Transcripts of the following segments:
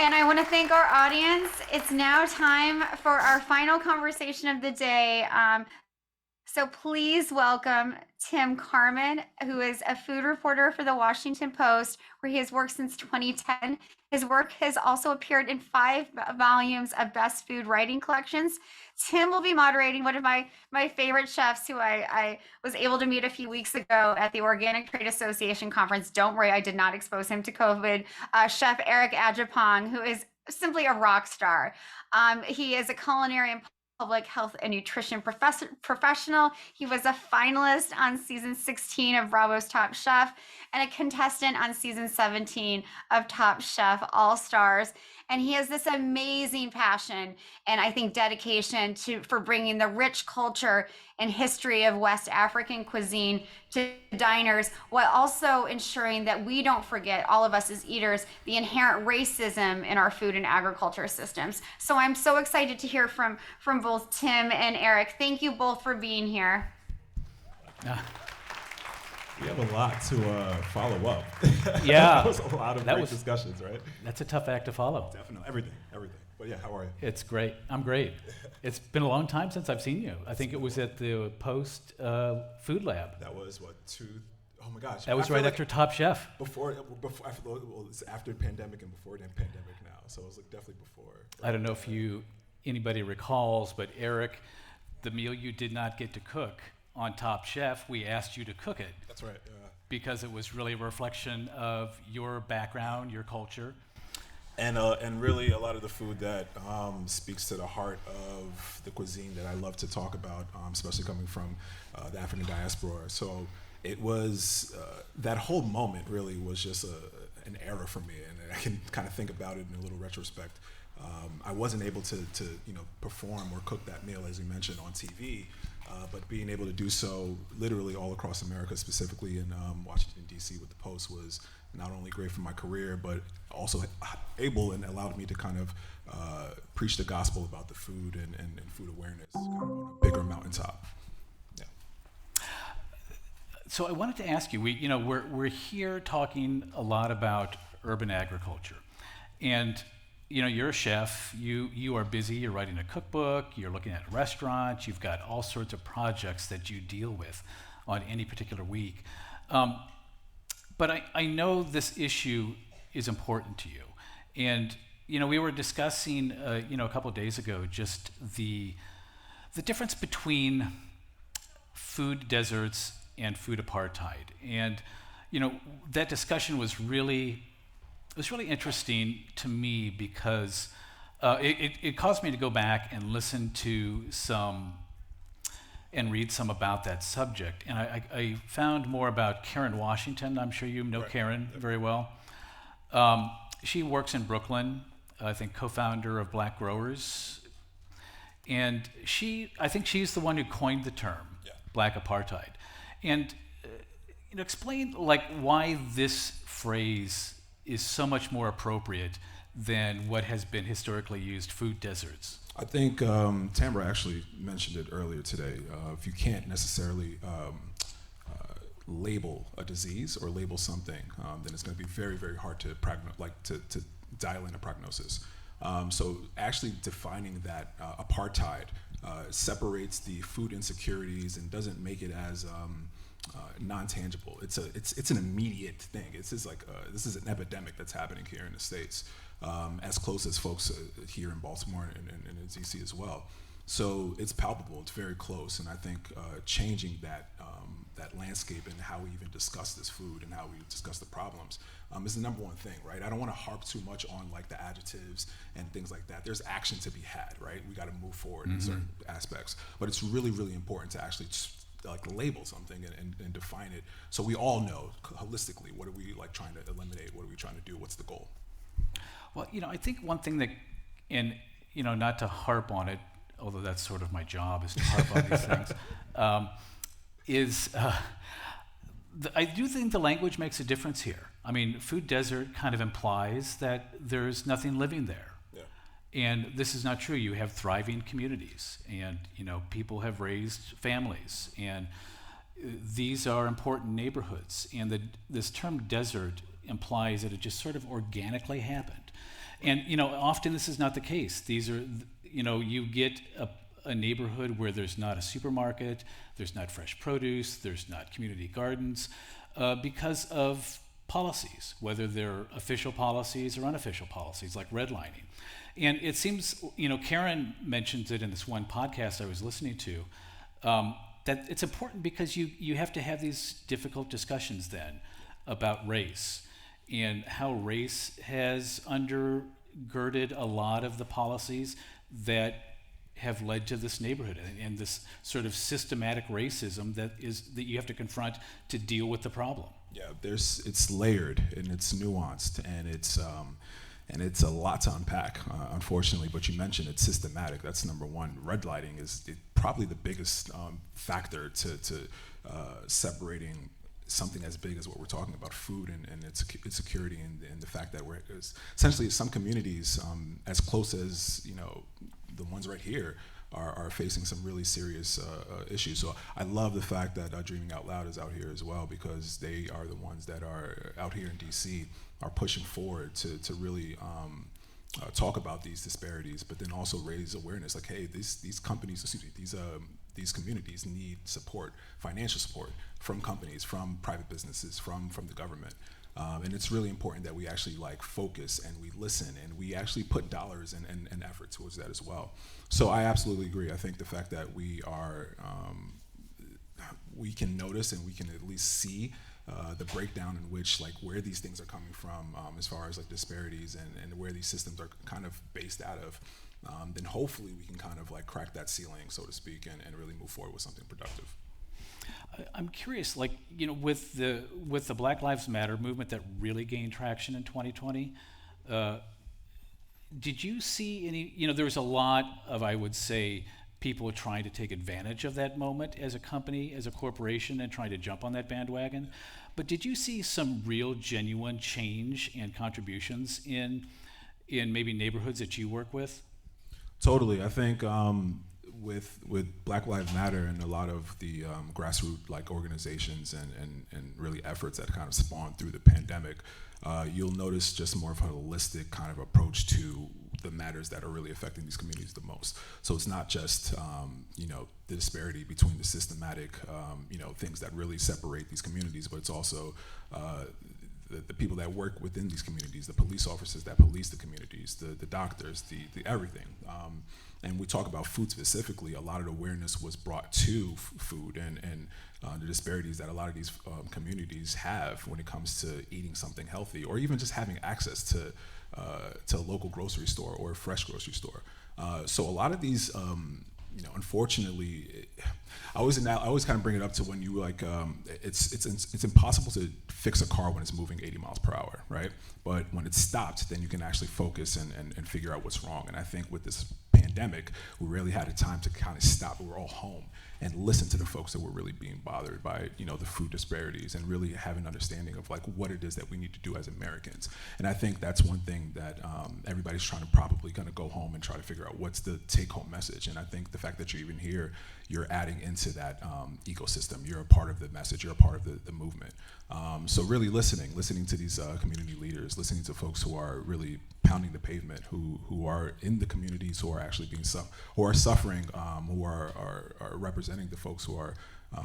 And I want to thank our audience. It's now time for our final conversation of the day. So please welcome Tim Carman, who is a food reporter for the Washington Post, where he has worked since 2010. His work has also appeared in 5 volumes of best food writing collections. Tim will be moderating one of my favorite chefs who I was able to meet a few weeks ago at the Organic Trade Association conference. Don't worry, I did not expose him to COVID. Chef Eric Adjepong, who is simply a rock star. He is a culinary and public health and nutrition professional. He was a finalist on season 16 of Bravo's Top Chef and a contestant on season 17 of Top Chef All Stars. And he has this amazing passion and I think dedication for bringing the rich culture and history of West African cuisine to diners, while also ensuring that we don't forget, all of us as eaters, the inherent racism in our food and agriculture systems. So I'm so excited to hear from both Tim and Eric. Thank you both for being here. We have a lot to follow up. Yeah. That was a lot of great discussions, right? That's a tough act to follow. Definitely, everything. But yeah, how are you? It's great. I'm great. It's been a long time since I've seen you. I think it was at the Post Food Lab. That was oh my gosh. That was right after Top Chef. Before, it's after pandemic and before the pandemic now. So it was definitely before. I don't know if anybody recalls, but Eric, the meal you did not get to cook on Top Chef, we asked you to cook it. That's right. Because it was really a reflection of your background, your culture. And really a lot of the food that speaks to the heart of the cuisine that I love to talk about, especially coming from the African diaspora. So it was, that whole moment really was just an era for me, and I can kind of think about it in a little retrospect. I wasn't able to perform or cook that meal, as you mentioned, on TV, but being able to do so literally all across America, specifically in Washington, D.C. with the Post, was not only great for my career, but also able and allowed me to kind of preach the gospel about the food and food awareness kind of on a bigger mountaintop. Yeah. So I wanted to ask you, we're here talking a lot about urban agriculture, and you're a chef, you are busy, you're writing a cookbook, you're looking at restaurants, you've got all sorts of projects that you deal with on any particular week. But I know this issue is important to you. And, we were discussing, a couple of days ago, just the difference between food deserts and food apartheid. And, that discussion was really interesting to me because it caused me to go back and listen to and read some about that subject. And I found more about Karen Washington. I'm sure you know Karen very well. She works in Brooklyn, I think co-founder of Black Growers. And I think she's the one who coined the term, Black apartheid. And explain why this phrase is so much more appropriate than what has been historically used, food deserts. I think Tamara actually mentioned it earlier today. If you can't necessarily label a disease or label something, then it's going to be very, very hard to to dial in a prognosis. So actually defining that apartheid separates the food insecurities and doesn't make it as non-tangible. It's an immediate thing. This is an epidemic that's happening here in the States, as close as folks here in Baltimore and in DC as well. So it's palpable. It's very close, and I think changing that landscape and how we even discuss this food and how we discuss the problems is the number one thing, right? I don't want to harp too much on the adjectives and things like that. There's action to be had, right? We got to move forward in certain aspects, but it's really, really important to actually label something and define it so we all know holistically what are we trying to eliminate, what are we trying to do, what's the goal. Well, I think one thing that, and not to harp on it, although that's sort of my job is to harp on these things, I do think the language makes a difference here. I mean, food desert kind of implies that there's nothing living there. Yeah. And this is not true. You have thriving communities, and people have raised families, and these are important neighborhoods. And this term desert implies that it just sort of organically happened. And often this is not the case. These are, you get a neighborhood where there's not a supermarket, there's not fresh produce, there's not community gardens, because of policies, whether they're official policies or unofficial policies, like redlining. And it seems, Karen mentions it in this one podcast I was listening to, that it's important because you have to have these difficult discussions then about race and how race has undergirded a lot of the policies that have led to this neighborhood and this sort of systematic racism that you have to confront to deal with the problem. Yeah, it's layered and it's nuanced and it's a lot to unpack, unfortunately. But you mentioned it's systematic. That's number one. Redlining is probably the biggest factor to separating something as big as what we're talking about, food and its security, and the fact that we're essentially some communities, as close as the ones right here, are facing some really serious issues. So I love the fact that Dreaming Out Loud is out here as well, because they are the ones that are out here in DC are pushing forward to really talk about these disparities, but then also raise awareness. Like, hey, these companies, these communities need support, financial support from companies, from private businesses, from the government. And it's really important that we actually focus and we listen and we actually put dollars and effort towards that as well. So I absolutely agree. I think the fact that we can notice and we can at least see the breakdown in which where these things are coming from, as far as disparities and where these systems are kind of based out of, then hopefully we can kind of crack that ceiling, so to speak, and really move forward with something productive. I'm curious, with the Black Lives Matter movement that really gained traction in 2020, did you see any, there was a lot of, I would say, people trying to take advantage of that moment as a company, as a corporation, and trying to jump on that bandwagon. But did you see some real, genuine change and contributions in maybe neighborhoods that you work with? Totally. I think with Black Lives Matter and a lot of the grassroots organizations and really efforts that kind of spawned through the pandemic, you'll notice just more of a holistic kind of approach to the matters that are really affecting these communities the most. So it's not just the disparity between the systematic things that really separate these communities, but it's also the people that work within these communities, the police officers that police the communities, the doctors, the everything. And we talk about food specifically. A lot of awareness was brought to food and the disparities that a lot of these communities have when it comes to eating something healthy, or even just having access to a local grocery store or a fresh grocery store. So a lot of these, unfortunately, I always kind of bring it up to when you it's impossible to fix a car when it's moving 80 miles per hour, right? But when it's stopped, then you can actually focus and figure out what's wrong. And I think with this pandemic, we really had a time to kind of stop. We were all home and listen to the folks that were really being bothered by the food disparities, and really have an understanding of what it is that we need to do as Americans. And I think that's one thing that everybody's trying to probably kind of go home and try to figure out what's the take-home message. And I think the fact that you're even here, you're adding into that ecosystem. You're a part of the message. You're a part of the movement. So really listening to these community leaders, listening to folks who are really pounding the pavement, who are in the communities, who are actually who are suffering, who are representing the folks who are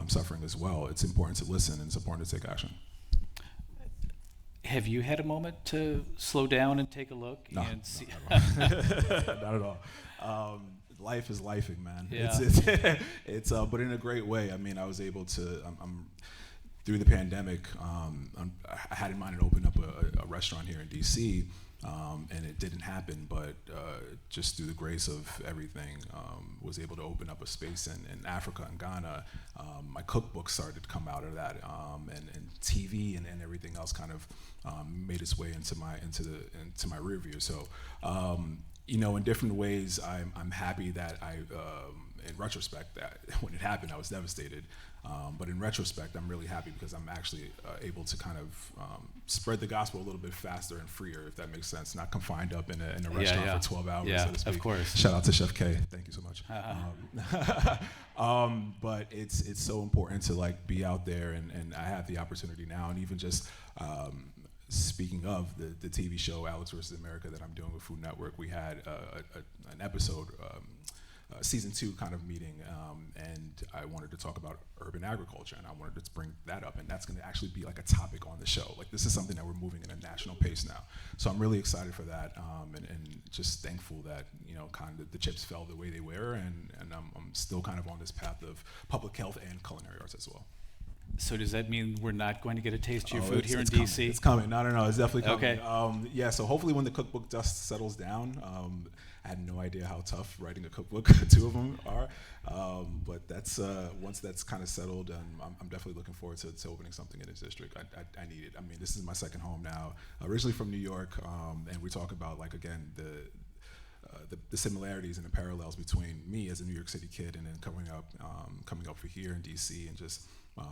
suffering as well. It's important to listen, and it's important to take action. Have you had a moment to slow down and take a look and see? Not at all. Life is lifing, man. Yeah. It's but in a great way. I mean, I was able to. Through the pandemic, I had in mind to open up a restaurant here in DC, and it didn't happen. But just through the grace of everything, was able to open up a space in Africa and Ghana. My cookbook started to come out of that, and TV and everything else kind of made its way into my rear view. So. In different ways, I'm happy that in retrospect, that when it happened, I was devastated. But in retrospect, I'm really happy because I'm actually able to kind of spread the gospel a little bit faster and freer, if that makes sense. Not confined up in a restaurant for 12 hours, so to speak. Of course. Shout out to Chef K. Thank you so much. But it's so important to be out there, and I have the opportunity now, and even just speaking of the TV show Alex versus America that I'm doing with Food Network, we had an episode, season 2 kind of meeting, and I wanted to talk about urban agriculture, and I wanted to bring that up, and that's going to actually be like a topic on the show. Like, this is something that we're moving in a national pace now, so I'm really excited for that, and just thankful that kind of the chips fell the way they were, and I'm still kind of on this path of public health and culinary arts as well. So does that mean we're not going to get a taste of your food it's here in coming. DC? It's coming. No, it's definitely coming. Okay. Yeah, so hopefully when the cookbook dust settles down, I had no idea how tough writing a cookbook, 2 of them are, but that's once that's kind of settled, I'm definitely looking forward to opening something in this district. I need it. I mean, this is my second home now, originally from New York, and we talk about, like, again, the similarities and the parallels between me as a New York City kid and then coming up for here in DC, and just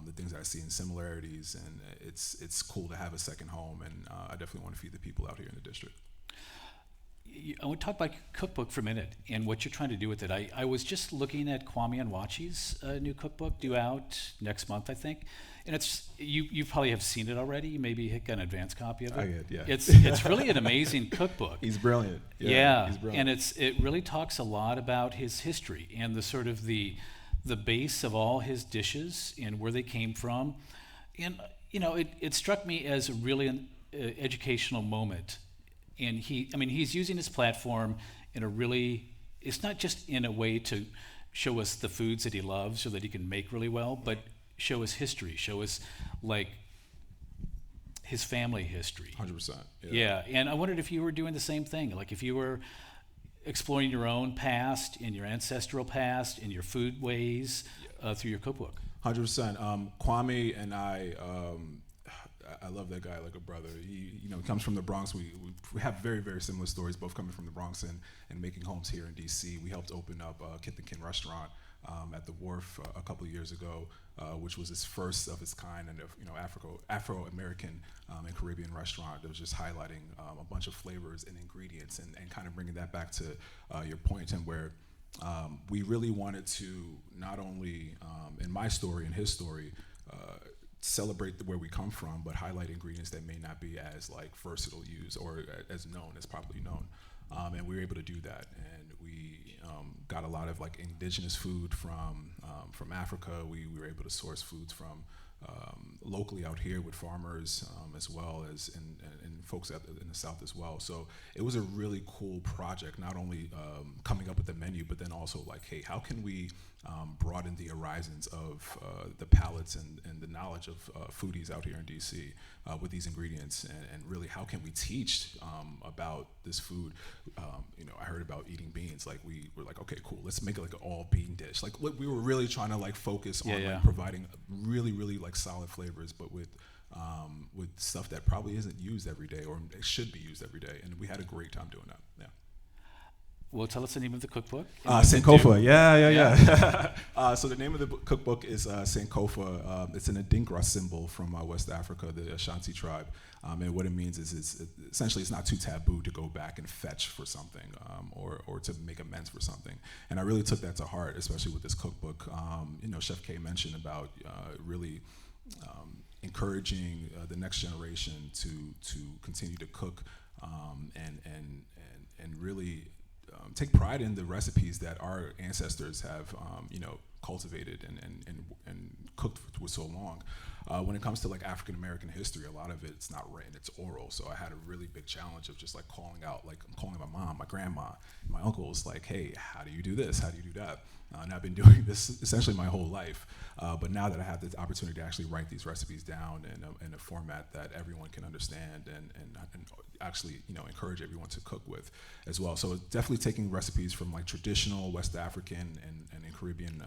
the things that I see in similarities, and it's cool to have a second home, and I definitely want to feed the people out here in the district. I want to talk about your cookbook for a minute and what you're trying to do with it. I was just looking at Kwame Onwuachi's new cookbook, due out next month, I think. And it's you probably have seen it already. You maybe got an advance copy of it. I did, yeah. It's really an amazing cookbook. He's brilliant. Yeah, he's brilliant. And it really talks a lot about his history and the sort of the base of all his dishes and where they came from. And it struck me as really an educational moment. And he's using his platform in a really, it's not just in a way to show us the foods that he loves so that he can make really well, but show us history, show us, like, his family history. 100%. Yeah, and I wondered if you were doing the same thing, like if you were exploring your own past and your ancestral past and your food ways through your cookbook. 100%. Kwame and I love that guy like a brother. He comes from the Bronx. We have very, very similar stories, both coming from the Bronx and making homes here in DC. We helped open up a Kith and Kin restaurant at the Wharf a couple of years ago, which was its first of its kind, and Afro-American and Caribbean restaurant that was just highlighting a bunch of flavors and ingredients, and kind of bringing that back to your point, and where we really wanted to not only, in my story and his story, celebrate where we come from, but highlight ingredients that may not be as, like, versatile used or as properly known. And we were able to do that, and we got a lot of, like, indigenous food from Africa. We were able to source foods from locally out here with farmers, as well as and folks in the South as well. So it was a really cool project, not only coming up with the menu, but then also, like, hey, how can we broaden the horizons of the palates and the knowledge of foodies out here in DC with these ingredients, and really how can we teach about this food. I heard about eating beans. Like, we were like, okay, cool, let's make it like an all bean dish. Like, we were really trying to, like, focus on like, providing really, really, like, solid flavors, but with stuff that probably isn't used every day, or it should be used every day, and we had a great time doing that. Yeah. Well, tell us the name of the cookbook. Sankofa, yeah. So the name of the cookbook is Sankofa. It's an Adinkra symbol from West Africa, the Ashanti tribe. And what it means is essentially it's not too taboo to go back and fetch for something, or to make amends for something. And I really took that to heart, especially with this cookbook. Chef K mentioned about really encouraging the next generation to continue to cook, and really take pride in the recipes that our ancestors have cultivated and cooked for so long. When it comes to, like, African American history, a lot of it's not written, it's oral. So I had a really big challenge of just, like, calling out, like, I'm calling my mom, my grandma, my uncles, like, hey, how do you do this? How do you do that? And I've been doing this essentially my whole life. But now that I have the opportunity to actually write these recipes down in a format that everyone can understand, and actually, encourage everyone to cook with as well. So it's definitely taking recipes from, like, traditional West African and Caribbean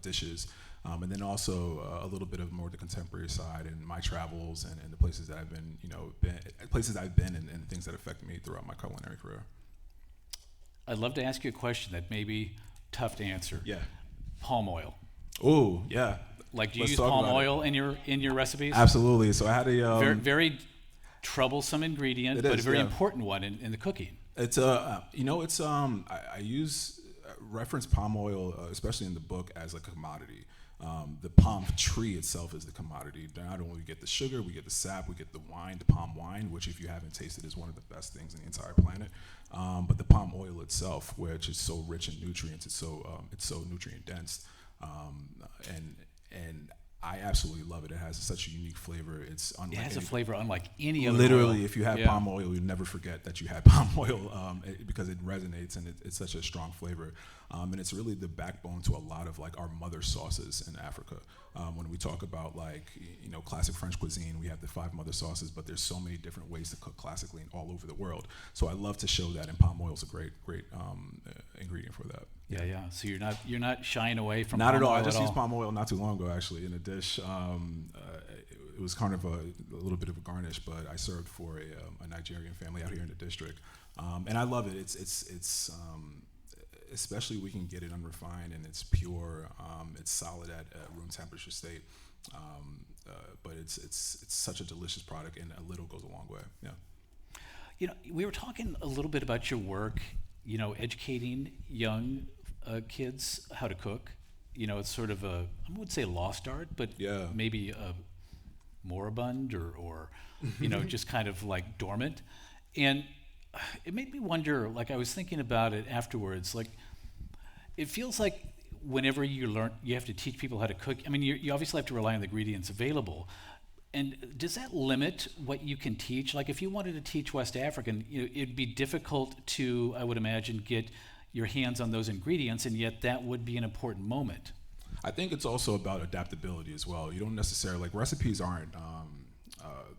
dishes, and then also a little bit of more the contemporary side and my travels and the places that I've been, and things that affect me throughout my culinary career. I'd love to ask you a question that may be tough to answer. Yeah. Palm oil. Oh, yeah. Like, do you use palm oil in your recipes? Absolutely. So I had a very, very troublesome ingredient, but a very important one in the cooking. It's I use reference palm oil, especially in the book, as a commodity. The palm tree itself is the commodity. Not only we get the sugar, we get the sap, we get the wine, the palm wine, which if you haven't tasted is one of the best things in the entire planet. But the palm oil itself, which is so rich in nutrients, it's so nutrient dense, and I absolutely love it. It has such a unique flavor. It's unlike It has a any- flavor unlike any other Literally, oil. if you have Yeah. palm oil, you never forget that you had palm oil because it resonates and it's such a strong flavor. And it's really the backbone to a lot of like our mother sauces in Africa. When we talk about like, classic French cuisine, we have the 5 mother sauces, but there's so many different ways to cook classically all over the world. So I love to show that, and palm oil is a great ingredient for that. Yeah. So you're not shying away from Not palm at all. oil I just at used all. palm oil not too long ago, actually, in a dish. It was kind of a little bit of a garnish, but I served for a Nigerian family out here in the district, and I love it. It's especially we can get it unrefined and it's pure. It's solid at room temperature state, but it's such a delicious product, and a little goes a long way. Yeah. We were talking a little bit about your work, educating young kids how to cook. It's sort of I would say lost art, but Yeah. maybe a moribund or just kind of like dormant. And it made me wonder, like I was thinking about it afterwards, like it feels like whenever you have to teach people how to cook. I mean, you obviously have to rely on the ingredients available. And does that limit what you can teach? Like if you wanted to teach West African, it'd be difficult to, I would imagine, get your hands on those ingredients, and yet that would be an important moment. I think it's also about adaptability as well. You don't necessarily, like, recipes aren't,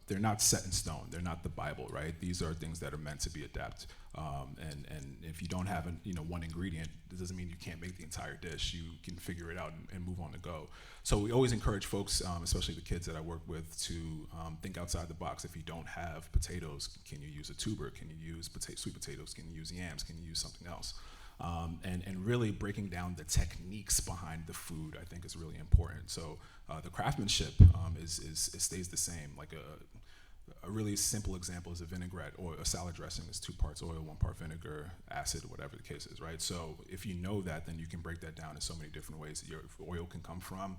they're not set in stone. They're not the Bible, right? These are things that are meant to be adapted. And if you don't have one ingredient, it doesn't mean you can't make the entire dish. You can figure it out and move on to go. So we always encourage folks, especially the kids that I work with, to think outside the box. If you don't have potatoes, can you use a tuber? Can you use sweet potatoes? Can you use yams? Can you use something else? And really breaking down the techniques behind the food, I think, is really important. So the craftsmanship it stays the same. Like a really simple example is a vinaigrette or a salad dressing is 2 parts oil, 1 part vinegar, acid, whatever the case is, right? So if you know that, then you can break that down in so many different ways. Your oil can come from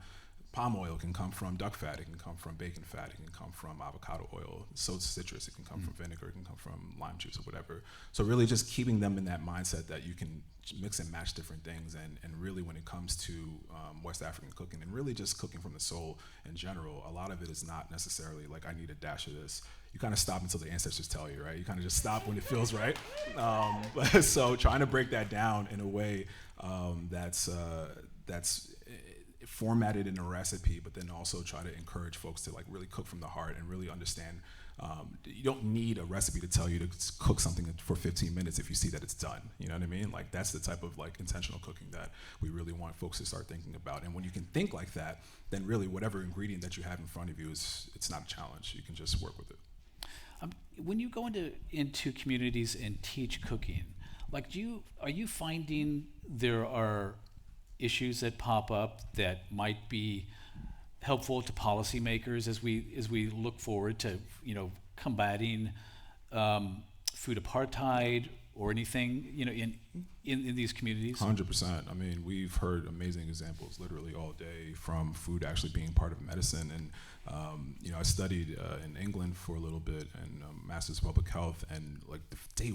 palm oil, can come from duck fat, it can come from bacon fat, it can come from avocado oil, so citrus, it can come from vinegar, it can come from lime juice or whatever. So really just keeping them in that mindset that you can mix and match different things, and really when it comes to West African cooking and really just cooking from the soul in general, a lot of it is not necessarily like I need a dash of this. You kind of stop until the ancestors tell you, right? You kind of just stop when it feels right. So trying to break that down in a way that's formatted in a recipe, but then also try to encourage folks to like really cook from the heart and really understand. You don't need a recipe to tell you to cook something for 15 minutes if you see that it's done. You know what I mean? Like that's the type of like intentional cooking that we really want folks to start thinking about. And when you can think like that, then really whatever ingredient that you have in front of you it's not a challenge. You can just work with it. When you go into communities and teach cooking, like are you finding there are issues that pop up that might be helpful to policymakers as we look forward to combating food apartheid or anything in these communities? 100%. I mean, we've heard amazing examples literally all day from food actually being part of medicine. And I studied in England for a little bit and Master's of Public Health, and like day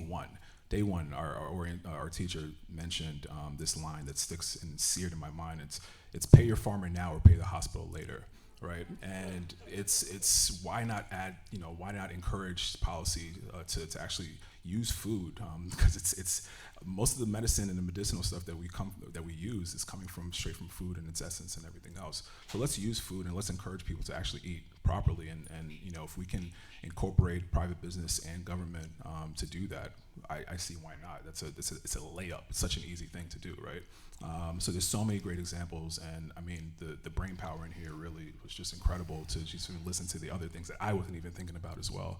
one, our teacher mentioned this line that sticks and seared in my mind. It's pay your farmer now or pay the hospital later, right? And it's why not encourage policy to actually use food, because it's most of the medicine and the medicinal stuff that we use is coming straight from food and its essence and everything else. So let's use food and let's encourage people to actually eat properly. And if we can incorporate private business and government to do that, I see why not. It's a layup. It's such an easy thing to do, right? So there's so many great examples, and I mean the brain power in here really was just incredible to just listen to the other things that I wasn't even thinking about as well.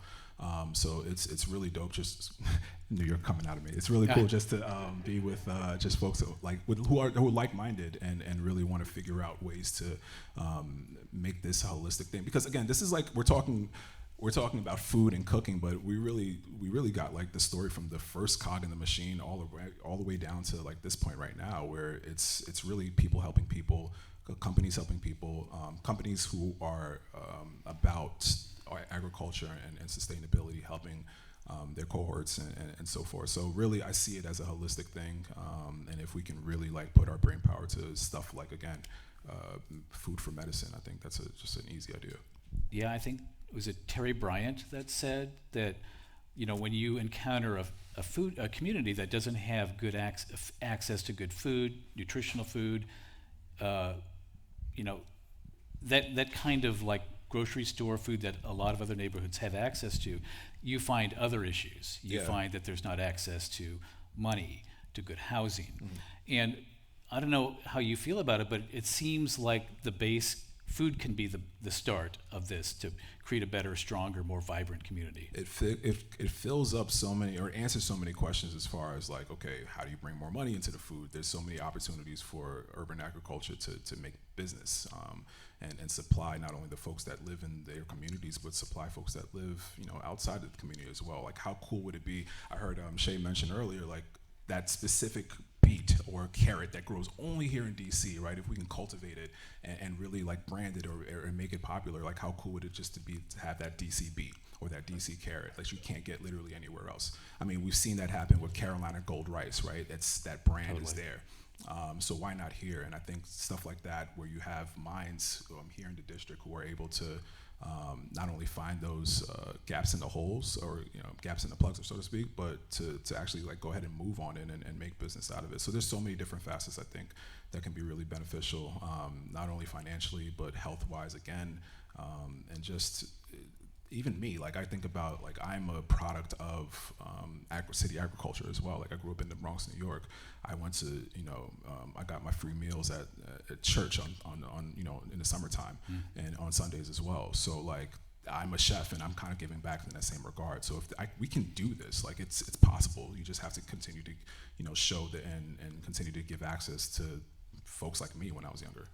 So it's really dope. Just New York coming out of me. It's really cool just to be with just folks who are like-minded and really want to figure out ways to make this a holistic thing. Because again, this is like we're talking about food and cooking, but we really got like the story from the first cog in the machine all the way down to like this point right now, where it's really people helping people, companies helping people, companies who are about agriculture and sustainability, helping their cohorts and so forth. So really, I see it as a holistic thing, and if we can really like put our brain power to stuff like, again, food for medicine, I think that's just an easy idea. Yeah, I think, was it Terry Bryant that said that, you know, when you encounter a community that doesn't have good access to good food, nutritional food, you know, that kind of like grocery store food that a lot of other neighborhoods have access to, you find other issues. You find that there's not access to money, to good housing. And I don't know how you feel about it, but it seems like the base food can be the start of this to create a better, stronger, more vibrant community. It fills up so many, or answers so many questions as far as like, okay, how do you bring more money into the food? There's so many opportunities for urban agriculture to make business and supply not only the folks that live in their communities, but supply folks that live, you know, outside of the community as well. Like, how cool would it be? I heard Shay mention earlier, like that specific beet or carrot that grows only here in DC, right? If we can cultivate it and really like brand it or make it popular, like how cool would it just to have that DC beet or that DC carrot that you can't get literally anywhere else? I mean, we've seen that happen with Carolina Gold Rice, right? That brand is there. So why not here? And I think stuff like that, where you have minds here in the district who are able to not only find those gaps in the holes, or gaps in the plugs, so to speak, but to actually like go ahead and move on it and make business out of it. So there's so many different facets, I think, that can be really beneficial, not only financially but health-wise again, and just even me. Like I think about, like, I'm a product of city agriculture as well. Like I grew up in the Bronx, New York. I went to I got my free meals at church on in the summertime and on Sundays as well. So like I'm a chef and I'm kind of giving back in that same regard. So if we can do this, like it's possible. You just have to continue to show and continue to give access to folks like me when I was younger.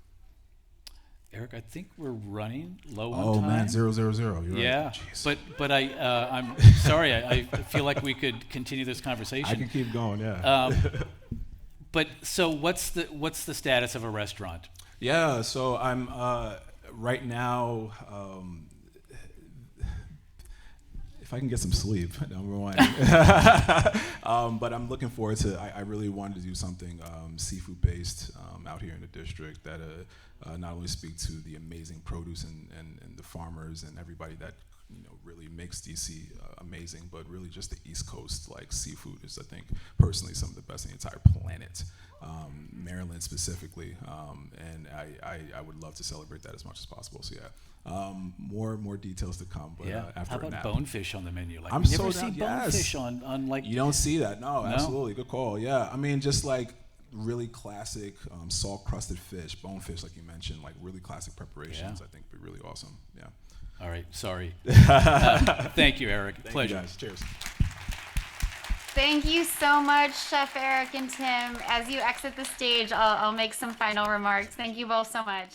Eric, I think we're running low on Oh time. man, 000. You're Yeah, right. Jeez. but I'm sorry. I feel like we could continue this conversation. I can keep going. Yeah. But so what's the status of a restaurant? Yeah. So I'm right now. If I can get some sleep, number one. But I'm looking forward to. I really wanted to do something seafood based out here in the district that not only speak to the amazing produce and the farmers and everybody that really makes DC amazing, but really just the East Coast, like seafood is, I think, personally some of the best in the entire planet. Maryland specifically, and I would love to celebrate that as much as possible. So yeah, more details to come. But after how about a nap. bonefish on the menu? Like, I'm we so never down. see Yes. bonefish on like. You don't see that. No, absolutely. Good call. Yeah, I mean, just like really classic salt crusted fish, bonefish, like you mentioned, like really classic preparations. I think would be really awesome. Yeah. All right. Sorry. Thank you, Eric. Pleasure. You guys. Cheers. Thank you so much, Chef Eric and Tim. As you exit the stage, I'll make some final remarks. Thank you both so much.